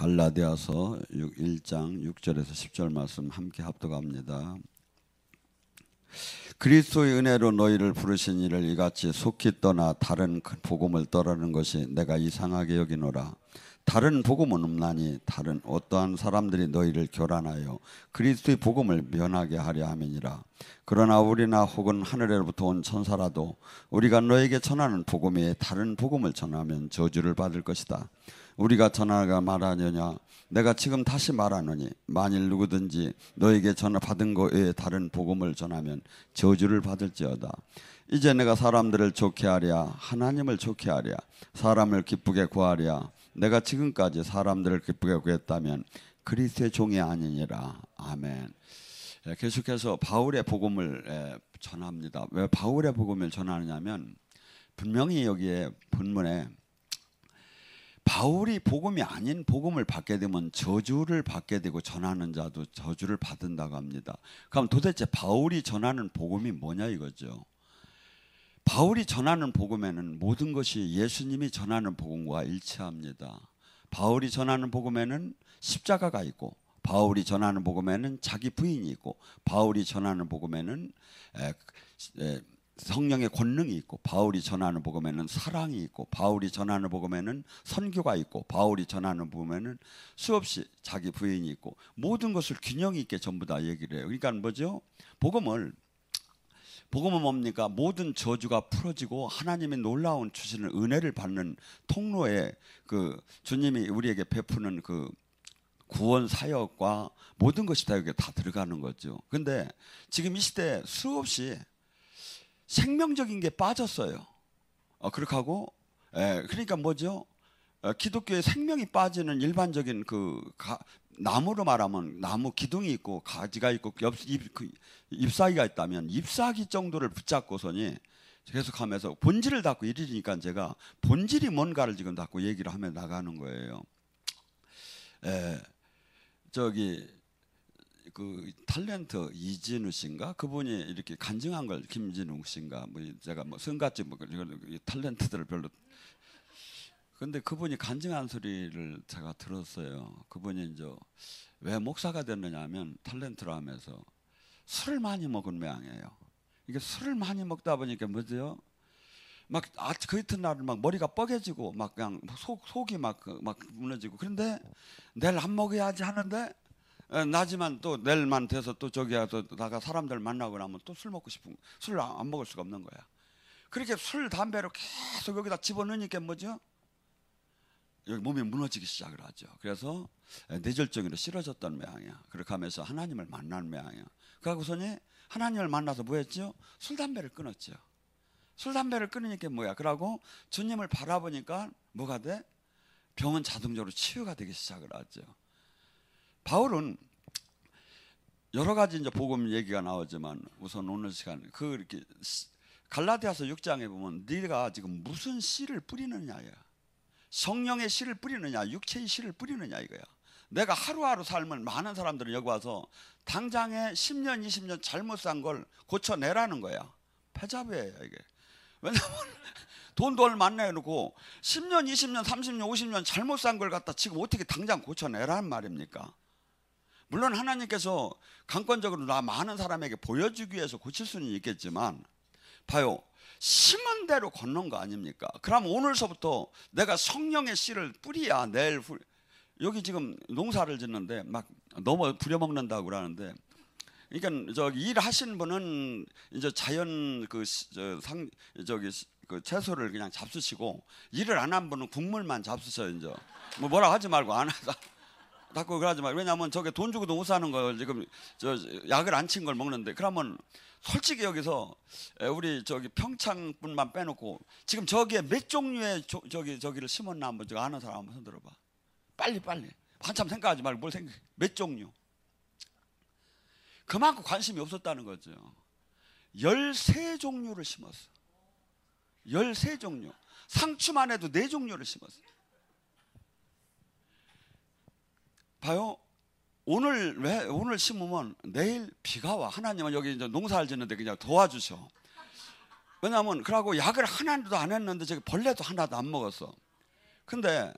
갈라디아서 1장 6절에서 10절 말씀 함께 합독합니다. 그리스도의 은혜로 너희를 부르신 이를 이같이 속히 떠나 다른 복음을 떠나는 것이 내가 이상하게 여기노라. 다른 복음은 없나니 다른 어떠한 사람들이 너희를 교란하여 그리스도의 복음을 면하게 하려 함이니라. 그러나 우리나 혹은 하늘에로부터 온 천사라도 우리가 너에게 전하는 복음 외에 다른 복음을 전하면 저주를 받을 것이다. 우리가 전하가 말하느냐? 내가 지금 다시 말하노니 만일 누구든지 너에게 받은 것 외에 다른 복음을 전하면 저주를 받을지어다. 이제 내가 사람들을 좋게 하랴 하나님을 좋게 하랴 사람을 기쁘게 구하랴. 내가 지금까지 사람들을 기쁘게 구했다면 그리스도의 종이 아니니라. 아멘. 계속해서 바울의 복음을 전합니다. 왜 바울의 복음을 전하느냐면 분명히 여기에 본문에 바울이 복음이 아닌 복음을 받게 되면 저주를 받게 되고 전하는 자도 저주를 받는다고 합니다. 그럼 도대체 바울이 전하는 복음이 뭐냐 이거죠. 바울이 전하는 복음에는 모든 것이 예수님이 전하는 복음과 일치합니다. 바울이 전하는 복음에는 십자가가 있고, 바울이 전하는 복음에는 자기 부인이 있고, 바울이 전하는 복음에는 성령의 권능이 있고, 바울이 전하는 복음에는 사랑이 있고, 바울이 전하는 복음에는 선교가 있고, 바울이 전하는 복음에는 수없이 자기 부인이 있고, 모든 것을 균형 있게 전부 다 얘기를 해요. 그러니까 뭐죠? 복음은 뭡니까? 모든 저주가 풀어지고 하나님의 놀라운 주시는 은혜를 받는 통로에 그 주님이 우리에게 베푸는 그 구원 사역과 모든 것이 다 여기에 다 들어가는 거죠. 근데 지금 이 시대에 수없이 생명적인 게 빠졌어요. 그렇게 하고, 그러니까 뭐죠? 기독교의 생명이 빠지는 일반적인 나무로 말하면 나무 기둥이 있고 가지가 있고 잎사귀가 있다면 잎사귀 정도를 붙잡고서니 계속하면서 본질을 닫고 이러니까 제가 본질이 뭔가를 지금 닫고 얘기를 하며 나가는 거예요. 그 탤런트 이진우 씨인가 그분이 이렇게 간증한 걸 김진웅 씨인가 뭐 제가 뭐 성같이 뭐 탤런트들을 별로 근데 그분이 간증한 소리를 제가 들었어요. 그분이 이제 왜 목사가 됐느냐 하면 탤런트로 하면서 술을 많이 먹은 모양이에요. 이게 술을 많이 먹다 보니까 뭐죠? 막 그 이튿날은 막 머리가 뻐개지고 막 그냥 속이 막 무너지고 그런데 내일 안 먹어야지 하는데 나지만 또 내일만 돼서 또 저기 가서 나가 사람들 만나고 나면 또 술 먹고 싶은 술 안 먹을 수가 없는 거야. 그렇게 술 담배로 계속 여기다 집어넣으니까 뭐죠? 여기 몸이 무너지기 시작을 하죠. 그래서 뇌절적으로 싫어졌던 모양이야. 그렇게 하면서 하나님을 만난 모양이야. 그러고서니 하나님을 만나서 뭐 했죠? 술 담배를 끊었죠. 술 담배를 끊으니까 뭐야? 그러고 주님을 바라보니까 뭐가 돼? 병은 자동적으로 치유가 되기 시작을 하죠. 바울은 여러 가지 이제 복음 얘기가 나오지만 우선 오늘 시간 이렇게 갈라디아서 6장에 보면 네가 지금 무슨 씨를 뿌리느냐야. 성령의 씨를 뿌리느냐 육체의 씨를 뿌리느냐 이거야. 내가 하루하루 살면 많은 사람들은 여기 와서 당장에 10년 20년 잘못 산 걸 고쳐내라는 거야. 패자부예요 이게. 왜냐하면 돈도 얼마 안 내놓고 10년 20년 30년 50년 잘못 산 걸 갖다 지금 어떻게 당장 고쳐내라는 말입니까? 물론 하나님께서 강권적으로 많은 사람에게 보여주기 위해서 고칠 수는 있겠지만 봐요. 심은 대로 걷는 거 아닙니까? 그럼 오늘서부터 내가 성령의 씨를 뿌려야 내일 여기 지금 농사를 짓는데 막 너무 부려먹는다고 그러는데 그러니까 저기 일하신 분은 이제 자연 그 채소를 그냥 잡수시고 일을 안 한 분은 국물만 잡수셔요. 이제 뭐라 하지 말고 안 하다. 자꾸 그러지 마. 왜냐하면 저게 돈 주고도 못 사는 걸 지금 약을 안 친 걸 먹는데 그러면 솔직히 여기서 우리 저기 평창분만 빼놓고 지금 저기에 몇 종류의 저기를 심었나 한번 제가 아는 사람 한번 손 들어봐. 빨리 한참 생각하지 말고 뭘 생각해. 몇 종류. 그만큼 관심이 없었다는 거죠. 13종류를 심었어. 13종류. 상추만 해도 4종류를 심었어. 봐요. 오늘 심으면 내일 비가 와. 하나님은 여기 이제 농사를 짓는데 그냥 도와주셔. 왜냐하면 그러고 약을 하나도 안 했는데 저기 벌레도 하나도 안 먹었어. 근데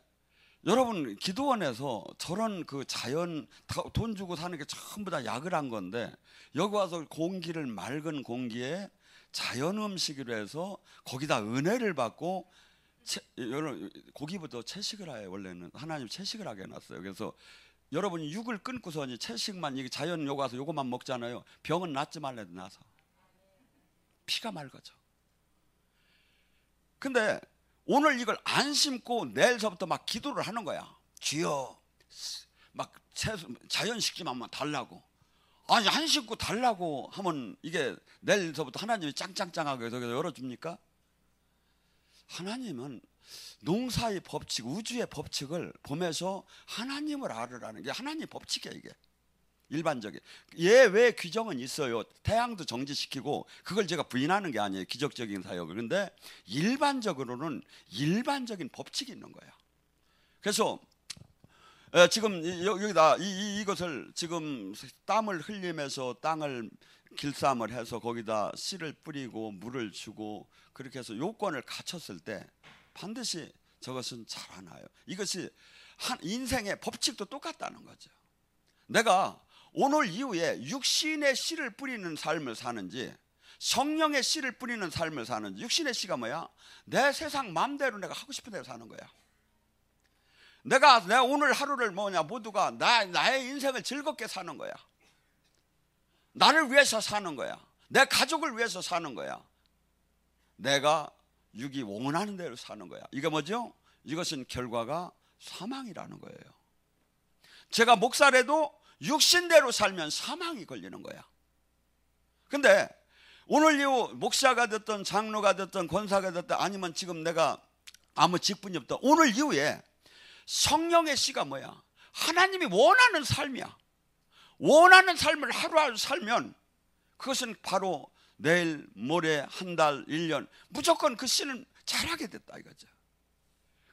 여러분 기도원에서 저런 그 자연 돈 주고 사는 게 전부 다 약을 한 건데 여기 와서 공기를 맑은 공기에 자연 음식으로 해서 거기다 은혜를 받고 고기부터 채식을 해요. 원래는 하나님 채식을 하게 해놨어요. 그래서 여러분이 육을 끊고서니 채식만 이게 자연 요거 와서 요것만 먹잖아요. 병은 낫지 말래도 나서 피가 맑아져. 근데 오늘 이걸 안 심고 내일서부터 막 기도를 하는 거야. 주여 막 자연식지만 달라고. 아니 안 심고 달라고 하면 이게 내일서부터 하나님이 짱짱짱하게 해서 열어줍니까? 하나님은 농사의 법칙, 우주의 법칙을 보면서 하나님을 알으라는 게 하나님의 법칙이야. 이게 일반적인 예외 규정은 있어요. 태양도 정지시키고 그걸 제가 부인하는 게 아니에요. 기적적인 사역을. 그런데 일반적으로는 일반적인 법칙이 있는 거야. 그래서 지금 여기다 이것을 지금 땀을 흘리면서 땅을 길쌈을 해서 거기다 씨를 뿌리고 물을 주고 그렇게 해서 요건을 갖췄을 때 반드시 저것은 자라나요. 이것이 인생의 법칙도 똑같다는 거죠. 내가 오늘 이후에 육신의 씨를 뿌리는 삶을 사는지 성령의 씨를 뿌리는 삶을 사는지. 육신의 씨가 뭐야? 내 세상 마음대로 내가 하고 싶은 대로 사는 거야. 내가 오늘 하루를 모두가 나의 인생을 즐겁게 사는 거야. 나를 위해서 사는 거야. 내 가족을 위해서 사는 거야. 내가 육이 원하는 대로 사는 거야. 이게 뭐죠? 이것은 결과가 사망이라는 거예요. 제가 목사라도 육신대로 살면 사망이 걸리는 거야. 근데 오늘 이후 목사가 됐든 장로가 됐든 권사가 됐든 아니면 지금 내가 아무 직분이 없다. 오늘 이후에 성령의 씨가 뭐야? 하나님이 원하는 삶이야. 원하는 삶을 하루하루 살면 그것은 바로 내일, 모레, 한 달, 1년 무조건 그 씨는 자라게 됐다 이거죠.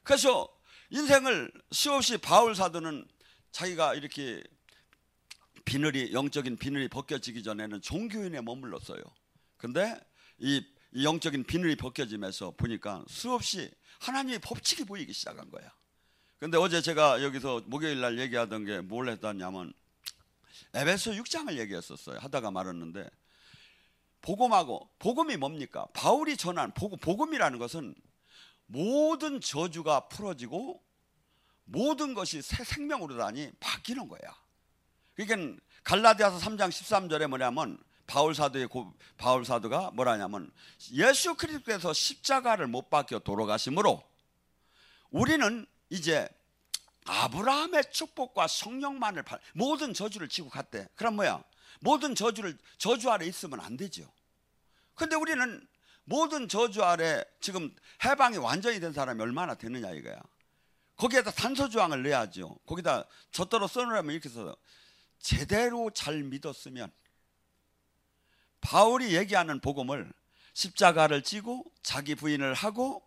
그래서 인생을 수없이 바울 사도는 자기가 이렇게 영적인 비늘이 벗겨지기 전에는 종교인에 머물렀어요. 근데 이 영적인 비늘이 벗겨지면서 보니까 수없이 하나님의 법칙이 보이기 시작한 거야. 근데 어제 제가 여기서 목요일 날 얘기하던 게 뭘 했다냐면 에베소 6장을 얘기했었어요. 하다가 말았는데 복음이 뭡니까? 바울이 전한 복음이라는 것은 모든 저주가 풀어지고 모든 것이 새 생명으로 다니 바뀌는 거야. 그러니까 갈라디아서 3장 13절에 뭐냐면 바울 사도가 뭐라냐면 예수 그리스도께서 십자가를 못 박혀 돌아가심으로 우리는 이제 아브라함의 축복과 성령만을 모든 저주를 지고 갔대. 그럼 뭐야? 모든 저주 아래 있으면 안 되죠. 근데 우리는 모든 저주 아래 지금 해방이 완전히 된 사람이 얼마나 되느냐 이거야. 거기에다 단서조항을 넣어야죠. 거기다 젖더러 써놓으면 이렇게 써요. 제대로 잘 믿었으면 바울이 얘기하는 복음을 십자가를 지고 자기 부인을 하고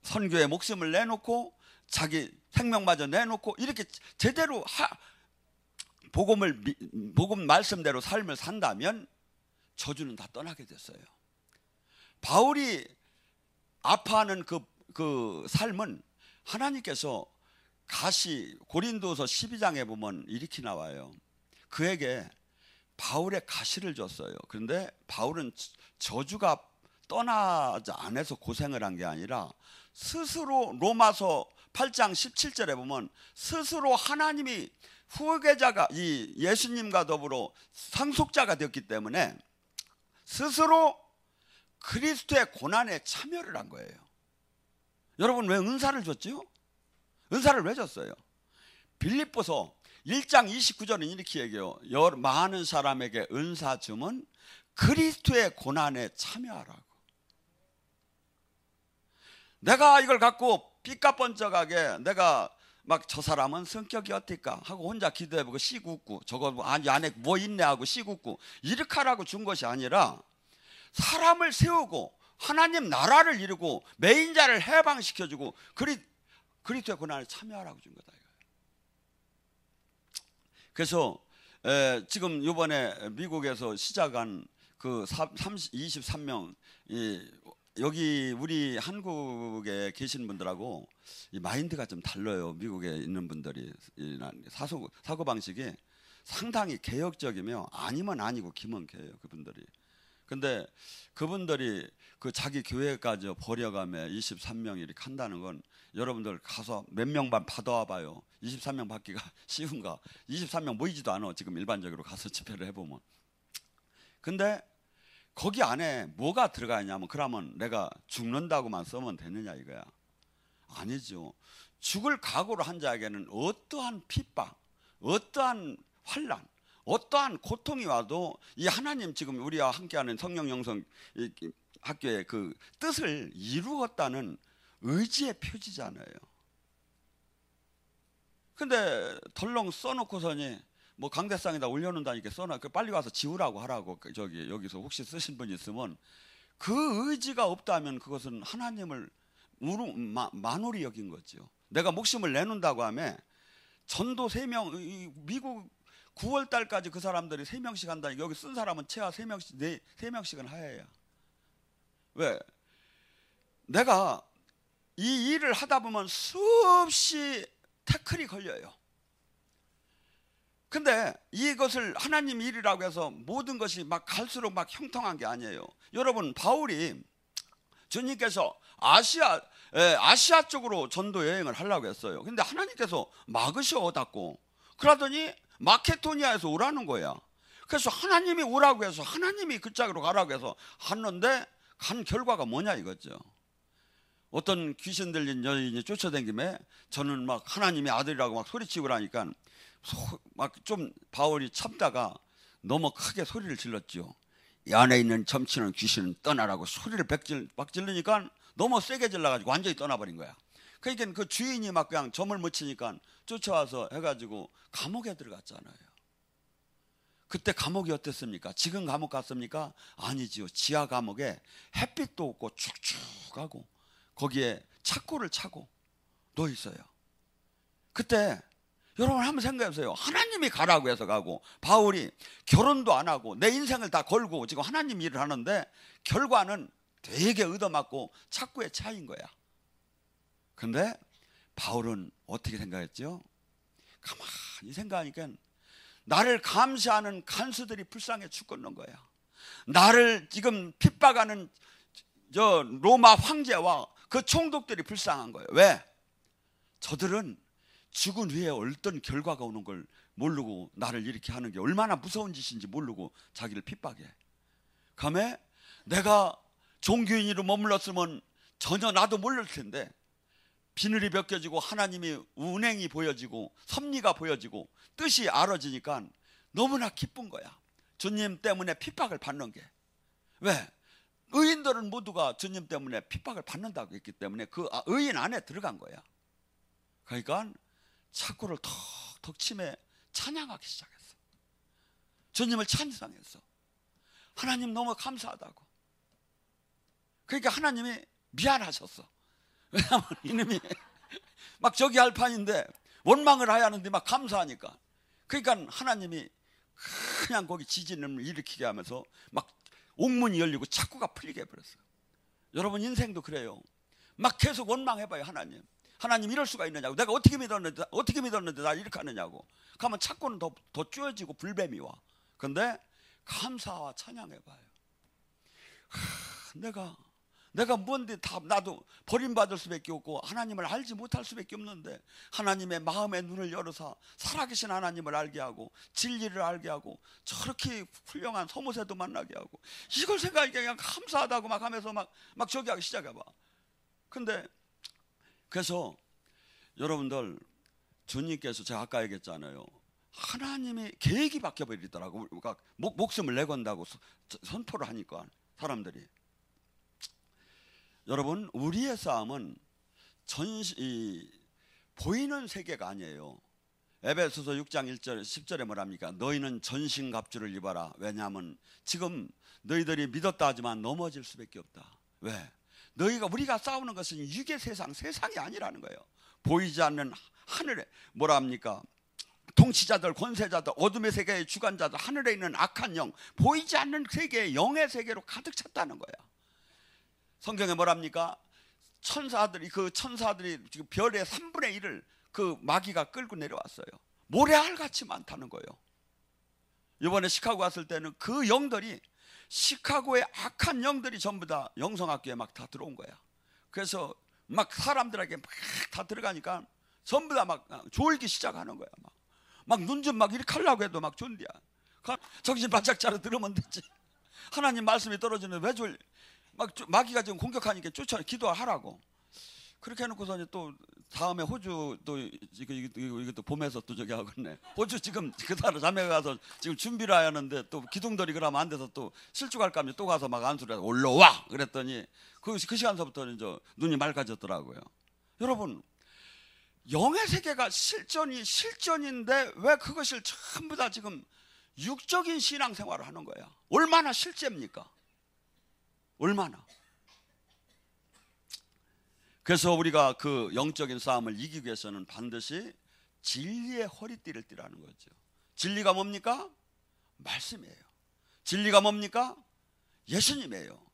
선교에 목숨을 내놓고 자기 생명마저 내놓고 이렇게 제대로 복음 말씀대로 삶을 산다면 저주는 다 떠나게 됐어요. 바울이 아파하는 그 삶은 하나님께서 고린도서 12장에 보면 이렇게 나와요. 그에게 바울의 가시를 줬어요. 그런데 바울은 저주가 떠나지 않아서 고생을 한 게 아니라 스스로 로마서 8장 17절에 보면 스스로 하나님이 후계자가 이 예수님과 더불어 상속자가 되었기 때문에 스스로 그리스도의 고난에 참여를 한 거예요. 여러분 왜 은사를 줬죠? 은사를 왜 줬어요? 빌립보서 1장 29절은 이렇게 얘기해요. 많은 사람에게 은사 주면 그리스도의 고난에 참여하라고. 내가 이걸 갖고 삐까뻔쩍하게 내가 막 저 사람은 성격이 어떨까 하고 혼자 기도해보고 씨굽고 저거 안에 뭐 있네 하고 씨굽고 이렇게 하라고 준 것이 아니라 사람을 세우고 하나님 나라를 이루고 매인자를 해방시켜주고 그리스도의 고난에 참여하라고 준 거다. 그래서 지금 이번에 미국에서 시작한 그 23명 여기 우리 한국에 계신 분들하고 이 마인드가 좀 달라요. 미국에 있는 분들이 사고 방식이 상당히 개혁적이며 아니면 아니고 기면 개예요, 그분들이. 근데 그분들이 그 자기 교회까지 버려가며 23명 이렇게 한다는 건 여러분들 가서 몇 명만 받아와 봐요. 23명 받기가 쉬운가? 23명 모이지도 않아. 지금 일반적으로 가서 집회를 해보면. 근데 거기 안에 뭐가 들어가 있냐면, 그러면 내가 죽는다고만 써면 되느냐 이거야. 아니죠. 죽을 각오로 한 자에게는 어떠한 핍박, 어떠한 환난, 어떠한 고통이 와도 이 하나님, 지금 우리와 함께하는 성령 영성 학교의 그 뜻을 이루었다는 의지의 표지잖아요. 근데 덜렁 써놓고서니 뭐 강대상에다 올려놓는다니까 써놔. 빨리 와서 지우라고 하라고. 저기 여기서 혹시 쓰신 분 있으면, 그 의지가 없다면 그것은 하나님을 만홀히 여긴 거죠. 내가 목숨을 내놓는다고 하면 전도 3명, 미국 9월 달까지 그 사람들이 3명씩 한다니까 여기 쓴 사람은 최하 3명씩, 3명씩은 하야야. 왜? 내가 이 일을 하다 보면 수없이 태클이 걸려요. 근데 이것을 하나님 일이라고 해서 모든 것이 막 갈수록 막 형통한 게 아니에요. 여러분, 바울이 주님께서 아시아 쪽으로 전도 여행을 하려고 했어요. 근데 하나님께서 막으셔 닫고. 그러더니 마케도니아에서 오라는 거야. 그래서 하나님이 오라고 해서, 하나님이 그 짝으로 가라고 해서 갔는데 간 결과가 뭐냐 이거죠. 어떤 귀신 들린 여인이 쫓아다니며 저는 막 하나님의 아들이라고 막 소리치고 그러니까 막 좀 바울이 참다가 너무 크게 소리를 질렀죠. 이 안에 있는 점치는 귀신은 떠나라고 소리를 막 질르니까 너무 세게 질러가지고 완전히 떠나버린 거야. 그러니까 그 주인이 막 그냥 점을 못 치니까 쫓아와서 해가지고 감옥에 들어갔잖아요. 그때 감옥이 어땠습니까? 지금 감옥 같습니까? 아니지요. 지하 감옥에 햇빛도 없고 축축하고 거기에 착고를 차고 누워 있어요. 그때 여러분 한번 생각해보세요. 하나님이 가라고 해서 가고, 바울이 결혼도 안 하고 내 인생을 다 걸고 지금 하나님 일을 하는데 결과는 되게 얻어맞고 착고에 차인 거야. 근데 바울은 어떻게 생각했죠? 가만히 생각하니까 나를 감시하는 간수들이 불쌍해 죽겠는 거야. 나를 지금 핍박하는 저 로마 황제와 그 총독들이 불쌍한 거예요. 왜? 저들은 죽은 후에 어떤 결과가 오는 걸 모르고 나를 이렇게 하는 게 얼마나 무서운 짓인지 모르고 자기를 핍박해. 그다음에 내가 종교인으로 머물렀으면 전혀 나도 모를 텐데 비늘이 벗겨지고 하나님이 운행이 보여지고 섭리가 보여지고 뜻이 알아지니까 너무나 기쁜 거야. 주님 때문에 핍박을 받는 게. 왜? 의인들은 모두가 주님 때문에 핍박을 받는다고 했기 때문에 그 의인 안에 들어간 거야. 그러니까 착고를 턱턱 치며 찬양하기 시작했어. 주님을 찬양했어. 하나님 너무 감사하다고. 그러니까 하나님이 미안하셨어. 왜냐하면 이놈이 막 저기 할 판인데 원망을 해야 하는데 막 감사하니까. 그러니까 하나님이 그냥 거기 지진을 일으키게 하면서 막 옥문이 열리고 착고가 풀리게 해버렸어요. 여러분 인생도 그래요. 막 계속 원망해봐요. 하나님 이럴 수가 있느냐고. 내가 어떻게 믿었는데 나 이렇게 하느냐고. 그러면 착고는 더 쪼여지고 불뱀이 와. 근데 감사와 찬양해봐요. 내가 뭔데 다 나도 버림받을 수밖에 없고 하나님을 알지 못할 수밖에 없는데 하나님의 마음의 눈을 열어서 살아계신 하나님을 알게 하고 진리를 알게 하고 저렇게 훌륭한 소모세도 만나게 하고 이걸 생각하니까 그냥 감사하다고 막 하면서 막 저기 하기 시작해봐. 근데 그래서 여러분들 주님께서 제가 아까 얘기했잖아요. 하나님의 계획이 바뀌어버리더라고. 목숨을 내건다고 선포를 하니까 사람들이. 여러분 우리의 싸움은 보이는 세계가 아니에요. 에베소서 6장 1절 10절에 뭐랍니까? 너희는 전신갑주를 입어라. 왜냐하면 지금 너희들이 믿었다 하지만 넘어질 수밖에 없다. 왜? 우리가 싸우는 것은 육의 세상이 아니라는 거예요. 보이지 않는 하늘에 뭐랍니까? 통치자들, 권세자들, 어둠의 세계의 주관자들, 하늘에 있는 악한 영, 보이지 않는 세계의 영의 세계로 가득 찼다는 거야. 성경에 뭐랍니까? 천사들이 지금 별의 3분의 1을 그 마귀가 끌고 내려왔어요. 모래알같이 많다는 거예요. 이번에 시카고 갔을 때는 그 영들이, 시카고의 악한 영들이 전부 다 영성학교에 막 다 들어온 거야. 그래서 막 사람들에게 막 다 들어가니까 전부 다 막 졸기 시작하는 거야. 막 눈 좀 막 이렇게 하려고 해도 막 졸리야. 정신 바짝 차려 들으면 되지. 하나님 말씀이 떨어지는 왜 졸? 막 마귀가 지금 공격하니까 쫓아 기도하라고. 그렇게 해놓고서 또 다음에 호주 또 이것도 봄에서 또 저기 하겠네. 호주 지금 그 사람 자매가 가서 지금 준비를 하는데 또 기둥돌이 그러면 안 돼서 또 실족할까 하면 또 가서 막 안수를 해서 올라와 그랬더니 그 시간서부터는 이제 눈이 맑아졌더라고요. 여러분, 영의 세계가 실전인데 왜 그것을 전부 다 지금 육적인 신앙생활을 하는 거야? 얼마나 실제입니까? 얼마나? 그래서 우리가 그 영적인 싸움을 이기기 위해서는 반드시 진리의 허리띠를 띠라는 거죠. 진리가 뭡니까? 말씀이에요. 진리가 뭡니까? 예수님이에요.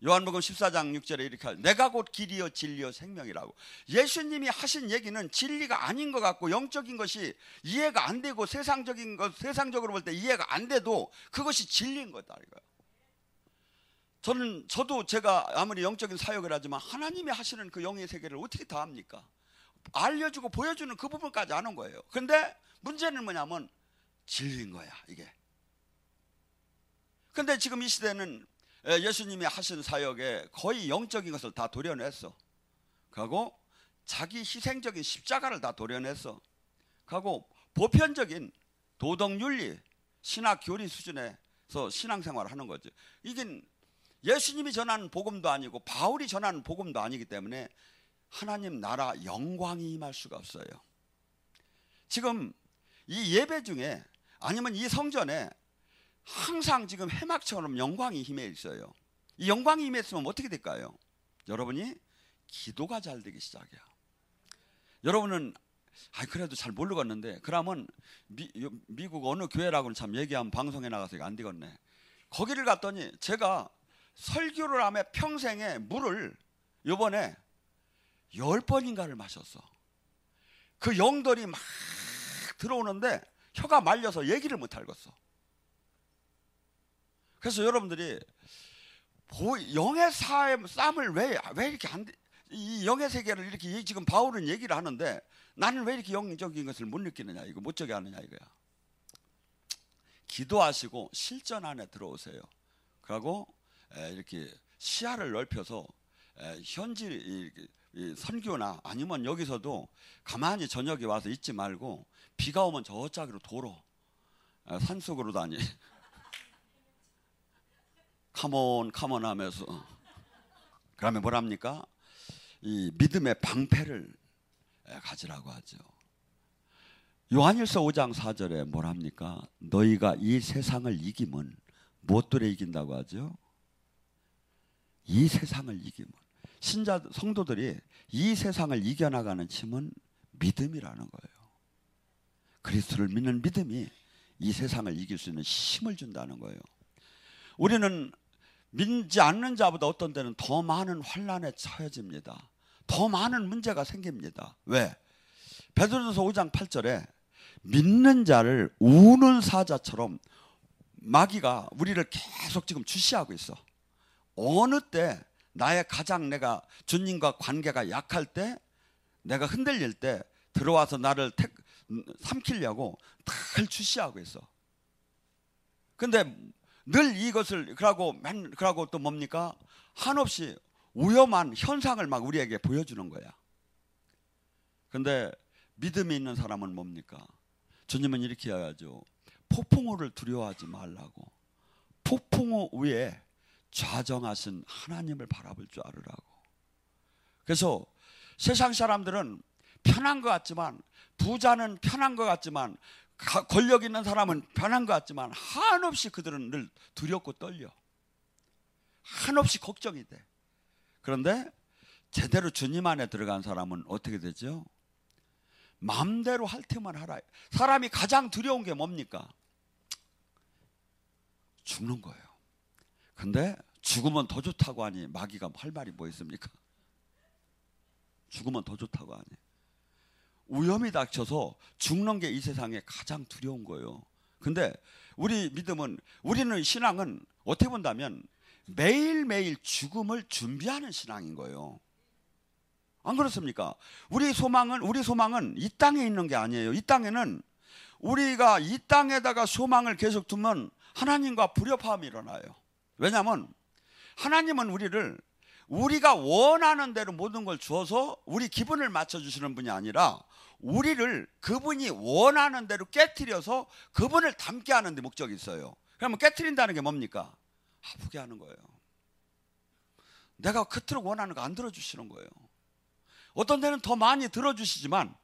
요한복음 14장 6절에 이렇게 하죠. 내가 곧 길이요 진리요 생명이라고. 예수님이 하신 얘기는 진리가 아닌 것 같고 영적인 것이 이해가 안 되고 세상적으로 볼 때 이해가 안 돼도 그것이 진리인 거다 이거예요. 저도 제가 아무리 영적인 사역을 하지만 하나님이 하시는 그 영의 세계를 어떻게 다 합니까? 알려주고 보여주는 그 부분까지 아는 거예요. 그런데 문제는 뭐냐면 진리인 거야 이게. 근데 지금 이 시대는 예수님이 하신 사역에 거의 영적인 것을 다 도려냈어. 그리고 자기 희생적인 십자가를 다 도려냈어. 그리고 보편적인 도덕윤리, 신학 교리 수준에서 신앙생활을 하는 거죠. 이게 예수님이 전하는 복음도 아니고 바울이 전하는 복음도 아니기 때문에 하나님 나라 영광이 임할 수가 없어요. 지금 이 예배 중에 아니면 이 성전에 항상 지금 해막처럼 영광이 임해 있어요. 이 영광이 임했으면 어떻게 될까요? 여러분이 기도가 잘 되기 시작이야. 여러분은 그래도 잘 모르겠는데 그러면 미국 어느 교회라고는 참 얘기하면 방송에 나가서 안 되겠네. 거기를 갔더니 제가 설교를 하며 평생에 물을 이번에 10번인가를 마셨어. 그 영들이 막 들어오는데 혀가 말려서 얘기를 못 하겠어. 그래서 여러분들이 영의 싸움을 왜 이렇게 이 영의 세계를 이렇게 지금 바울은 얘기를 하는데 나는 왜 이렇게 영적인 것을 못 느끼느냐, 이거 못 저기 하느냐 이거야. 기도하시고 실전 안에 들어오세요. 그리고 이렇게 시야를 넓혀서 현지 선교나 아니면 여기서도 가만히 저녁에 와서 있지 말고 비가 오면 저쪽으로 도로 산속으로 다니 카몬 하면서 그러면 뭐랍니까? 이 믿음의 방패를 가지라고 하죠. 요한일서 5장 4절에 뭐랍니까? 너희가 이 세상을 이기면 무엇들에 이긴다고 하죠? 이 세상을 이기면 성도들이 이 세상을 이겨나가는 힘은 믿음이라는 거예요. 그리스도를 믿는 믿음이 이 세상을 이길 수 있는 힘을 준다는 거예요. 우리는 믿지 않는 자보다 어떤 때는 더 많은 환난에 처해집니다. 더 많은 문제가 생깁니다. 왜? 베드로전서 5장 8절에 믿는 자를 우는 사자처럼 마귀가 우리를 계속 지금 주시하고 있어. 어느 때 나의 가장 내가 주님과 관계가 약할 때, 내가 흔들릴 때 들어와서 나를 삼키려고 늘 주시하고 있어. 근데 늘 이것을 그러고 또 뭡니까? 한없이 위험한 현상을 막 우리에게 보여주는 거야. 근데 믿음이 있는 사람은 뭡니까? 주님은 이렇게 해야죠. 폭풍우를 두려워하지 말라고. 폭풍우 위에 좌정하신 하나님을 바라볼 줄 알으라고. 그래서 세상 사람들은 편한 것 같지만, 부자는 편한 것 같지만, 권력 있는 사람은 편한 것 같지만 한없이 그들은 늘 두렵고 떨려. 한없이 걱정이 돼. 그런데 제대로 주님 안에 들어간 사람은 어떻게 되죠? 마음대로 할 테만 하라. 사람이 가장 두려운 게 뭡니까? 죽는 거예요. 근데 죽으면 더 좋다고 하니 마귀가 할 말이 뭐 있습니까? 죽으면 더 좋다고 하니. 위험이 닥쳐서 죽는 게 이 세상에 가장 두려운 거예요. 근데 우리 믿음은, 우리는 신앙은 어떻게 본다면 매일매일 죽음을 준비하는 신앙인 거예요. 안 그렇습니까? 우리 소망은 이 땅에 있는 게 아니에요. 이 땅에는 우리가 이 땅에다가 소망을 계속 두면 하나님과 불협화음이 일어나요. 왜냐하면 하나님은 우리가 원하는 대로 모든 걸 주어서 우리 기분을 맞춰주시는 분이 아니라 우리를 그분이 원하는 대로 깨트려서 그분을 닮게 하는 데 목적이 있어요. 그러면 깨트린다는 게 뭡니까? 아프게 하는 거예요. 내가 그토록 원하는 거 안 들어주시는 거예요. 어떤 데는 더 많이 들어주시지만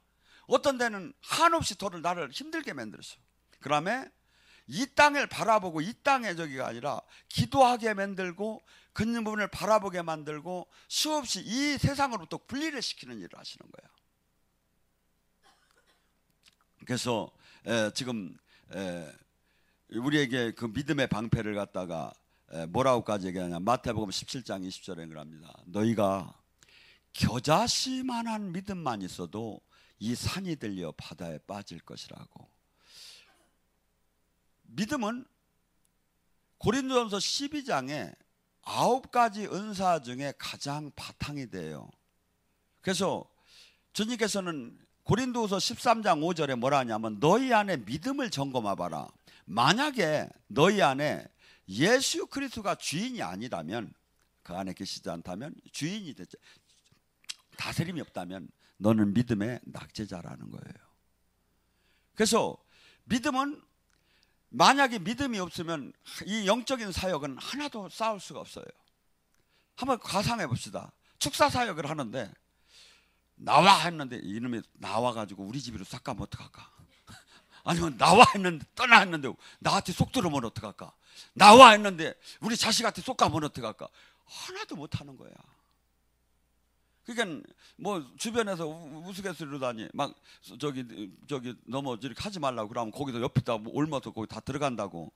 어떤 데는 한없이 나를 힘들게 만들었어. 그 다음에 이 땅을 바라보고 이 땅의 저기가 아니라 기도하게 만들고 그분을 바라보게 만들고 수없이 이 세상으로부터 분리를 시키는 일을 하시는 거예요. 그래서 지금 우리에게 그 믿음의 방패를 갖다가 뭐라고까지 얘기하냐, 마태복음 17장 20절에 그럽니다. 너희가 겨자씨만한 믿음만 있어도 이 산이 들려 바다에 빠질 것이라고. 믿음은 고린도전서 12장에 9가지 은사 중에 가장 바탕이 돼요. 그래서 주님께서는 고린도서 13장 5절에 뭐라 하냐면 너희 안에 믿음을 점검해 봐라. 만약에 너희 안에 예수 그리스도가 주인이 아니라면, 그 안에 계시지 않다면, 주인이 되지, 다스림이 없다면 너는 믿음의 낙제자라는 거예요. 그래서 믿음은, 만약에 믿음이 없으면 이 영적인 사역은 하나도 쌓을 수가 없어요. 한번 가상해 봅시다. 축사 사역을 하는데 나와 했는데 이놈이 나와가지고 우리 집으로 싹 가면 어떡할까? 아니면 나와 했는데 떠나 했는데 나한테 속 들어오면 어떡할까? 나와 했는데 우리 자식한테 속 가면 어떡할까? 하나도 못하는 거야. 그러니까 뭐 주변에서 우스갯소리로다니 막 저기 넘어 이렇게 하지 말라고 그러면 거기서 옆에다 올면서 거기 다 들어간다고,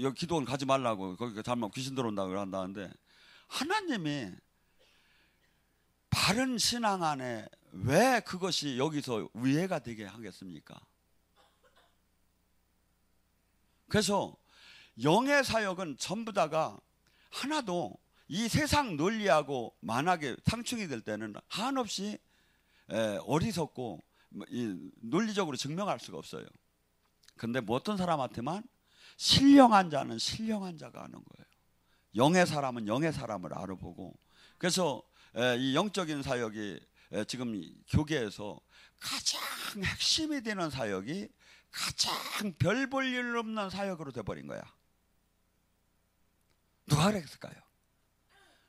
여기 기도원 가지 말라고 거기 잘못 귀신 들어온다고 그런다는데, 하나님이 바른 신앙 안에 왜 그것이 여기서 위해가 되게 하겠습니까? 그래서 영의 사역은 전부 다가 하나도 이 세상 논리하고 만약에 상충이 될 때는 한없이 어리석고 논리적으로 증명할 수가 없어요. 근데 뭐 어떤 사람한테만 신령한 자는 신령한 자가 하는 거예요. 영의 사람은 영의 사람을 알아보고. 그래서 이 영적인 사역이 지금 교계에서 가장 핵심이 되는 사역이 가장 별 볼 일 없는 사역으로 돼버린 거야. 누가 그랬을까요?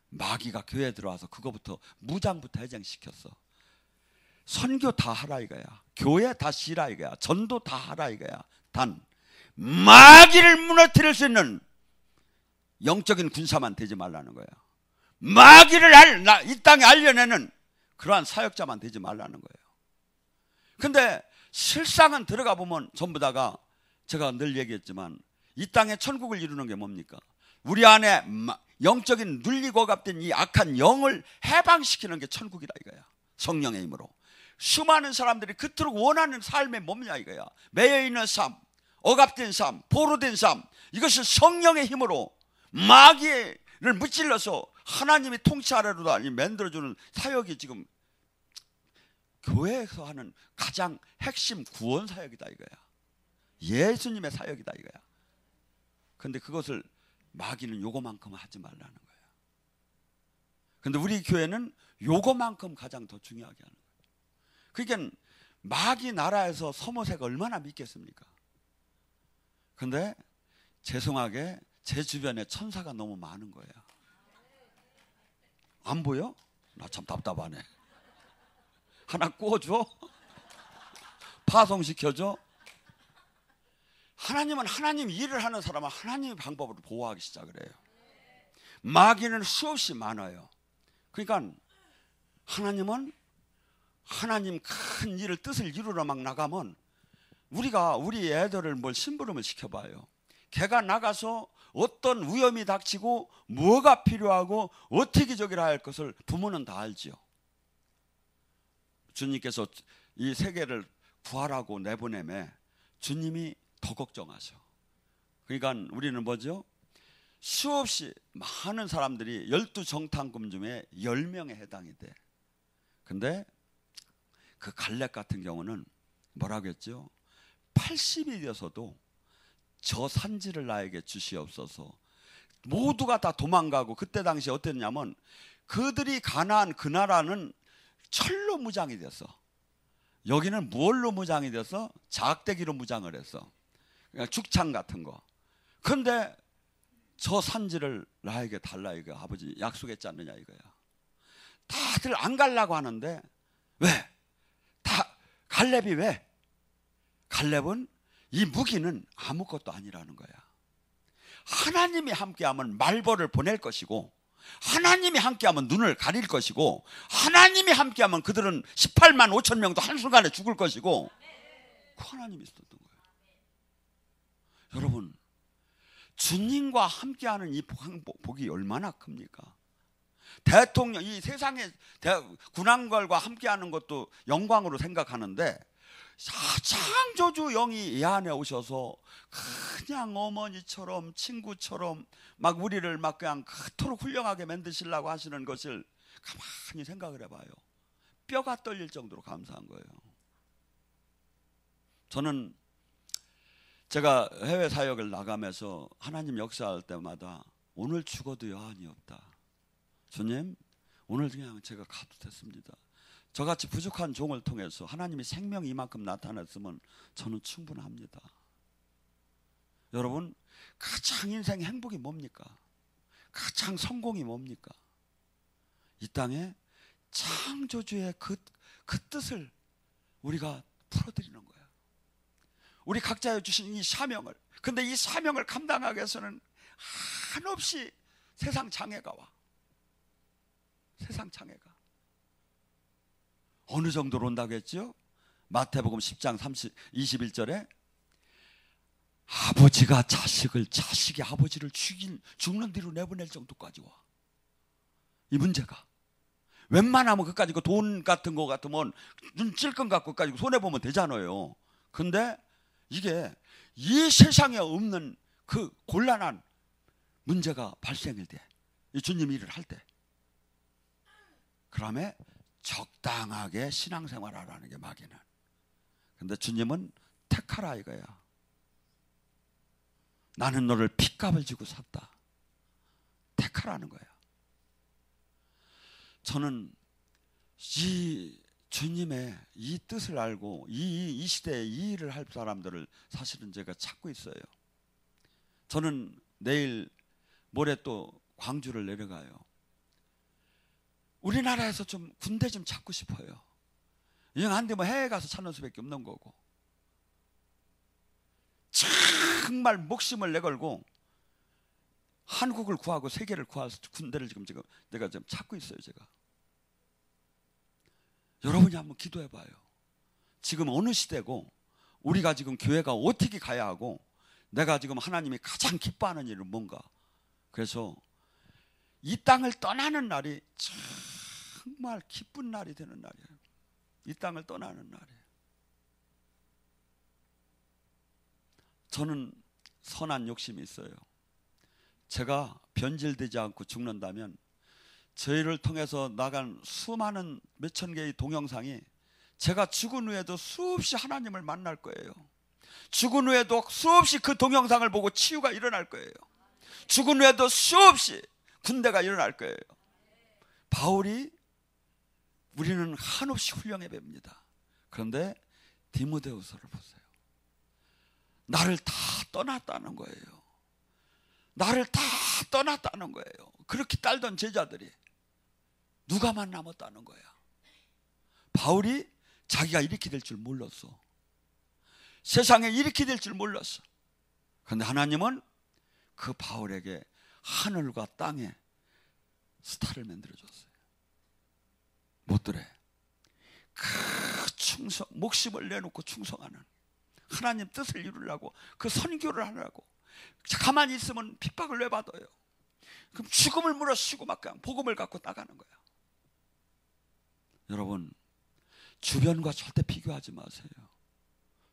마귀가 교회에 들어와서 그거부터 무장부터 해장시켰어. 선교 다 하라 이거야. 교회 다 쉬라 이거야. 전도 다 하라 이거야. 단 마귀를 무너뜨릴 수 있는 영적인 군사만 되지 말라는 거야. 마귀를 이 땅에 알려내는 그러한 사역자만 되지 말라는 거예요. 근데 실상은 들어가 보면 전부 다가, 제가 늘 얘기했지만 이 땅에 천국을 이루는 게 뭡니까? 우리 안에 영적인 눌리고 억압된 이 악한 영을 해방시키는 게 천국이다 이거야. 성령의 힘으로. 수많은 사람들이 그토록 원하는 삶이 뭡냐 이거야. 매여있는 삶, 억압된 삶, 포로된 삶, 이것을 성령의 힘으로 마귀를 무찔러서 하나님이 통치 아래로 만들어주는 사역이 지금 교회에서 하는 가장 핵심 구원 사역이다 이거야. 예수님의 사역이다 이거야. 근데 그것을 마귀는 요거만큼 하지 말라는 거야. 근데 우리 교회는 요거만큼 가장 더 중요하게 하는 거야. 그러니까 마귀 나라에서 서모세가 얼마나 믿겠습니까? 근데 죄송하게 제 주변에 천사가 너무 많은 거야. 안 보여? 나 참 답답하네. 하나 구워줘? 파송시켜줘? 하나님은 하나님 일을 하는 사람은 하나님의 방법으로 보호하기 시작을 해요. 마귀는 수없이 많아요. 그러니까 하나님은 하나님 큰 일을 뜻을 이루러 막 나가면 우리가 우리 애들을 뭘 심부름을 시켜봐요. 걔가 나가서 어떤 위험이 닥치고 뭐가 필요하고 어떻게 저기를 할 것을 부모는 다 알지요. 주님께서 이 세계를 구하라고 내보내매 주님이 더 걱정하셔. 그러니까 우리는 뭐죠? 수없이 많은 사람들이 12정탐꾼 중에 10명에 해당이 돼. 근데 그 갈렙 같은 경우는 뭐라고 했죠? 80이 되어서도 저 산지를 나에게 주시옵소서. 모두가 다 도망가고, 그때 당시 어땠냐면 그들이 가나안 그 나라는 철로 무장이 됐어. 여기는 무얼로 무장이 돼서 작대기로 무장을 했어. 그러니까 죽창 같은 거. 근데 저 산지를 나에게 달라, 이거 아버지 약속했지 않느냐 이거야. 다들 안 가려고 하는데 왜? 다 갈렙이 왜? 갈렙은 이 무기는 아무것도 아니라는 거야. 하나님이 함께하면 말벌을 보낼 것이고, 하나님이 함께하면 눈을 가릴 것이고, 하나님이 함께하면 그들은 18만 5천 명도 한순간에 죽을 것이고, 그 하나님이 있었던 거예요. 여러분, 주님과 함께하는 이 복이 얼마나 큽니까? 대통령, 이 세상의 군왕들과 함께하는 것도 영광으로 생각하는데 창조주 영이 이 안에 오셔서 그냥 어머니처럼 친구처럼 막 우리를 막 그냥 그토록 훌륭하게 만드시려고 하시는 것을 가만히 생각을 해봐요. 뼈가 떨릴 정도로 감사한 거예요. 저는 제가 해외 사역을 나가면서 하나님 역사할 때마다 오늘 죽어도 여한이 없다. 주님, 오늘 그냥 제가 가도 됐습니다. 저같이 부족한 종을 통해서 하나님이 생명이 이만큼 나타났으면 저는 충분합니다. 여러분, 가장 인생 행복이 뭡니까? 가장 성공이 뭡니까? 이 땅에 창조주의 그 뜻을 우리가 풀어드리는 거예요. 우리 각자에 주신 이 사명을. 근데 이 사명을 감당하기 위해서는 한없이 세상 장애가 와. 세상 장애가 어느 정도로 온다고 했죠? 마태복음 10장 21절에 아버지가 자식을, 자식이 아버지를 죽는 뒤로 내보낼 정도까지 와. 이 문제가 웬만하면 그까지 돈 같은 거 같으면 눈 찔끔 갖고까지 손해보면 되잖아요. 근데 이게 이 세상에 없는 그 곤란한 문제가 발생일 때, 이 주님 일을 할 때, 그러면 적당하게 신앙생활하라는 게 마귀는. 근데 주님은 택하라 이거야. 나는 너를 핏값을 주고 샀다. 택하라는 거야. 저는 이 주님의 이 뜻을 알고 이 시대에 이 일을 할 사람들을 사실은 제가 찾고 있어요. 저는 내일 모레 또 광주를 내려가요. 우리나라에서 좀 군대 좀 찾고 싶어요. 영 안 되면 해외 가서 찾는 수밖에 없는 거고. 정말 목숨을 내걸고 한국을 구하고 세계를 구해서 군대를 지금 내가 좀 찾고 있어요. 제가. 여러분이 한번 기도해 봐요. 지금 어느 시대고 우리가 지금 교회가 어떻게 가야 하고 내가 지금 하나님이 가장 기뻐하는 일은 뭔가. 그래서 이 땅을 떠나는 날이 정말 기쁜 날이 되는 날이에요. 이 땅을 떠나는 날이에요. 저는 선한 욕심이 있어요. 제가 변질되지 않고 죽는다면 저희를 통해서 나간 수많은 몇천 개의 동영상이 제가 죽은 후에도 수없이 하나님을 만날 거예요. 죽은 후에도 수없이 그 동영상을 보고 치유가 일어날 거예요. 죽은 후에도 수없이 군대가 일어날 거예요. 바울이 우리는 한없이 훌륭해 봅니다. 그런데 디모데후서를 보세요. 나를 다 떠났다는 거예요. 나를 다 떠났다는 거예요. 그렇게 딸던 제자들이 누가만 남았다는 거야. 바울이 자기가 이렇게 될 줄 몰랐어. 세상에 이렇게 될 줄 몰랐어. 그런데 하나님은 그 바울에게 하늘과 땅에 스타를 만들어줬어요. 못들에 그 충성, 목숨을 내놓고 충성하는, 하나님 뜻을 이루려고 그 선교를 하려고 가만히 있으면 핍박을 왜 받아요? 그럼 죽음을 물어쉬고 막 그냥 복음을 갖고 나가는 거야. 여러분, 주변과 절대 비교하지 마세요.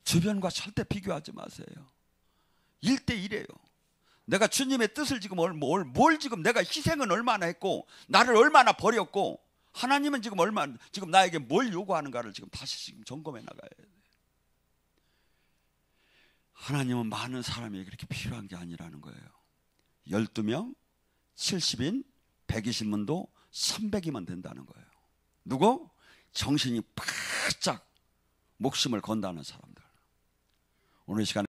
주변과 절대 비교하지 마세요. 1대1이에요. 내가 주님의 뜻을 지금 뭘 지금 내가 희생은 얼마나 했고 나를 얼마나 버렸고 하나님은 지금 나에게 뭘 요구하는가를 지금 다시 지금 점검해 나가야 돼요. 하나님은 많은 사람이 그렇게 필요한 게 아니라는 거예요. 12명, 70인, 120문도 300이면 된다는 거예요. 누구? 정신이 바짝 목숨을 건다는 사람들. 오늘 이 시간에